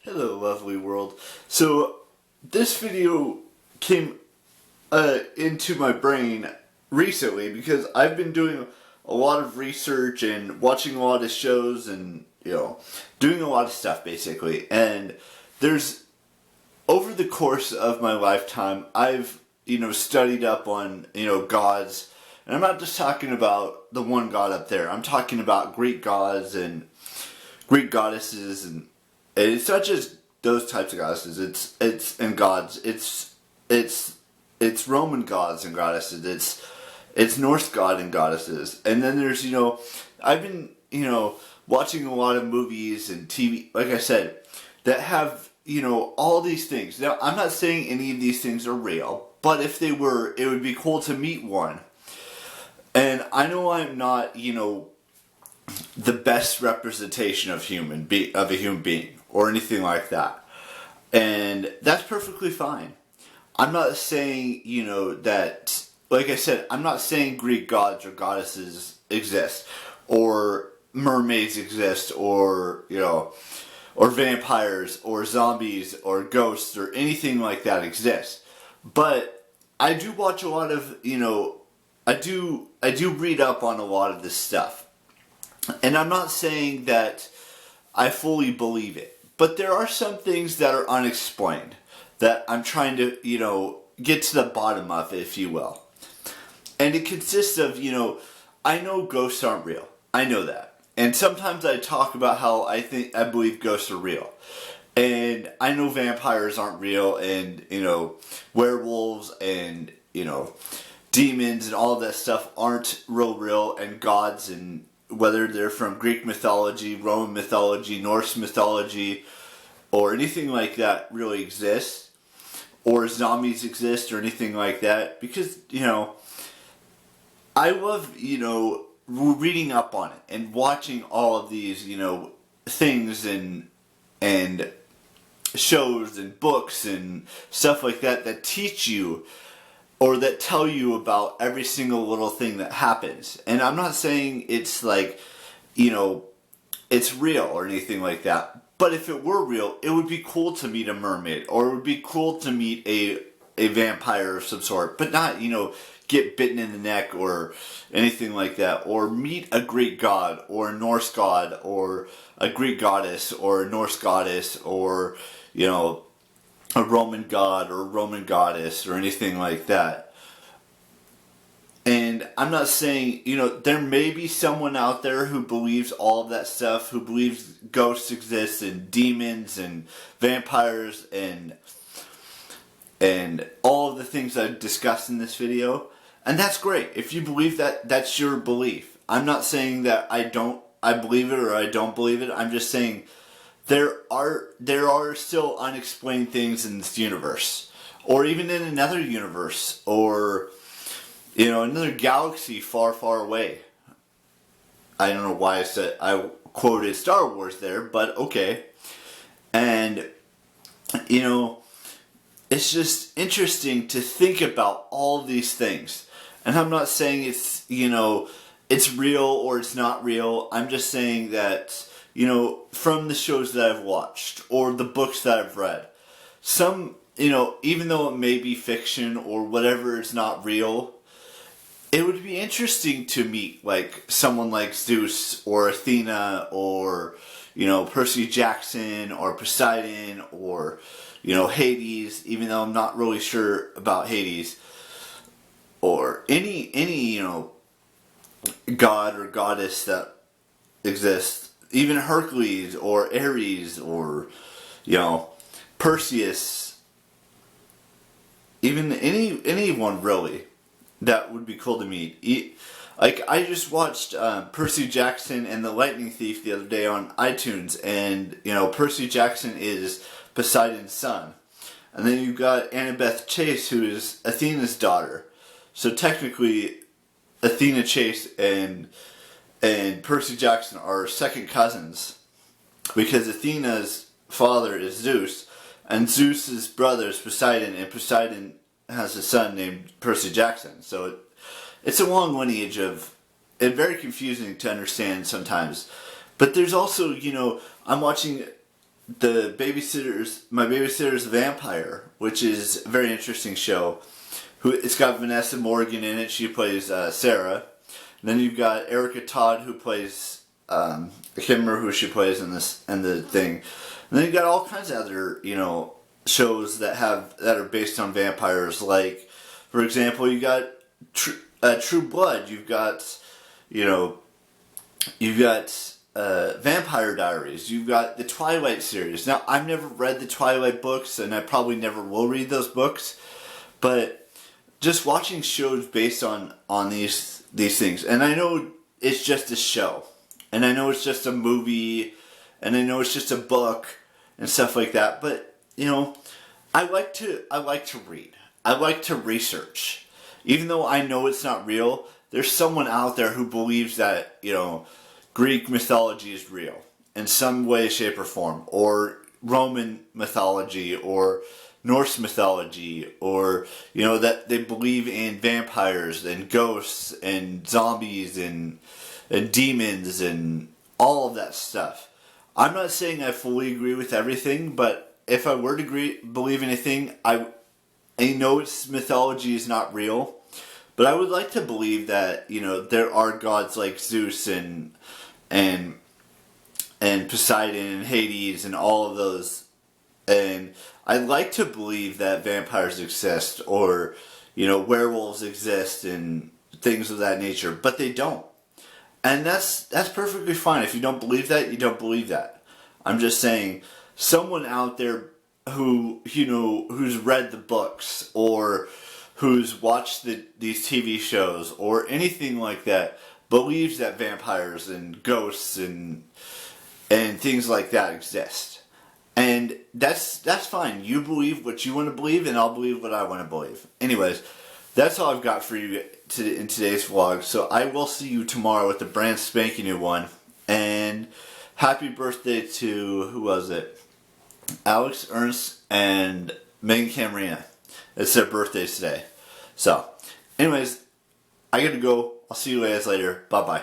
Hello, lovely world. So, this video came into my brain recently because I've been doing a lot of research and watching a lot of shows and, doing a lot of stuff basically. And over the course of my lifetime, I've, studied up on, gods. And I'm not just talking about the one god up there. I'm talking about Greek gods and Greek goddesses and it's not just those types of goddesses. It's and gods. It's Roman gods and goddesses. It's Norse god and goddesses. And then there's I've been watching a lot of movies and TV, like I said, that have all these things. Now I'm not saying any of these things are real, but if they were, it would be cool to meet one. And I know I'm not the best representation of a human being or anything like that, and that's perfectly fine. I'm not saying that, like I said, I'm not saying Greek gods or goddesses exist or mermaids exist or or vampires or zombies or ghosts or anything like that exists, but I do watch a lot of I do read up on a lot of this stuff. And I'm not saying that I fully believe it, but there are some things that are unexplained that I'm trying to, get to the bottom of, if you will. And it consists of, I know ghosts aren't real. I know that. And sometimes I talk about how I believe ghosts are real. And I know vampires aren't real and, werewolves and, demons and all of that stuff aren't real and gods and whether they're from Greek mythology, Roman mythology, Norse mythology, or anything like that really exists, or zombies exist, or anything like that, because, I love, reading up on it, and watching all of these, things, and shows, and books, and stuff like that teach you, or that tell you about every single little thing that happens. And I'm not saying it's like, it's real or anything like that. But if it were real, it would be cool to meet a mermaid. Or it would be cool to meet a vampire of some sort. But not, get bitten in the neck or anything like that. Or meet a Greek god or a Norse god or a Greek goddess or a Norse goddess or, a Roman god or a Roman goddess or anything like that. And I'm not saying, there may be someone out there who believes all of that stuff, who believes ghosts exist and demons and vampires and all of the things I've discussed in this video. And that's great. If you believe that, that's your belief. I'm not saying that I believe it or I don't believe it. I'm just saying there are still unexplained things in this universe, or even in another universe, or another galaxy far, far away. I don't know why I quoted Star Wars there, but okay. And it's just interesting to think about all these things. And I'm not saying it's it's real or it's not real. I'm just saying that from the shows that I've watched or the books that I've read, some, even though it may be fiction or whatever is not real, it would be interesting to meet like someone like Zeus or Athena or, Percy Jackson or Poseidon or, Hades, even though I'm not really sure about Hades, or any, god or goddess that exists. Even Hercules or Ares or, Perseus. Even anyone really that would be cool to meet. Like I just watched Percy Jackson and the Lightning Thief the other day on iTunes, and Percy Jackson is Poseidon's son, and then you've got Annabeth Chase, who is Athena's daughter. So technically, Athena Chase and Percy Jackson are second cousins, because Athena's father is Zeus, and Zeus's brother is Poseidon, and Poseidon has a son named Percy Jackson. So it's a long lineage of, and very confusing to understand sometimes. But there's also, I'm watching My Babysitter's Vampire, which is a very interesting show. It's got Vanessa Morgan in it. She plays Sarah. And then you've got Erica Todd, who plays I can't remember who she plays in the thing. And then you've got all kinds of other shows that are based on vampires. Like, for example, you got True Blood. You've got Vampire Diaries. You've got the Twilight series. Now, I've never read the Twilight books, and I probably never will read those books. But just watching shows based on these things, and I know it's just a show, and I know it's just a movie, and I know it's just a book and stuff like that. But I like to read. I like to research, even though I know it's not real. There's someone out there who believes that Greek mythology is real in some way, shape, or form, or Roman mythology, or Norse mythology, or that they believe in vampires and ghosts and zombies and demons and all of that stuff. I'm not saying I fully agree with everything, but if I were to believe anything, I know its mythology is not real, but I would like to believe that there are gods like Zeus and Posiden and Hades and all of those. And I'd like to believe that vampires exist, or werewolves exist and things of that nature, but they don't. And that's perfectly fine. If you don't believe that, you don't believe that. I'm just saying, someone out there who's read the books, or who's watched these TV shows or anything like that, believes that vampires and ghosts and things like that exist. And that's fine. You believe what you want to believe, and I'll believe what I want to believe. Anyways, that's all I've got for you in today's vlog. So I will see you tomorrow with the brand spanking new one. And happy birthday to, who was it? Alex Ernst and Megan Camarena. It's their birthdays today. So, anyways, I gotta go. I'll see you guys later. Bye-bye.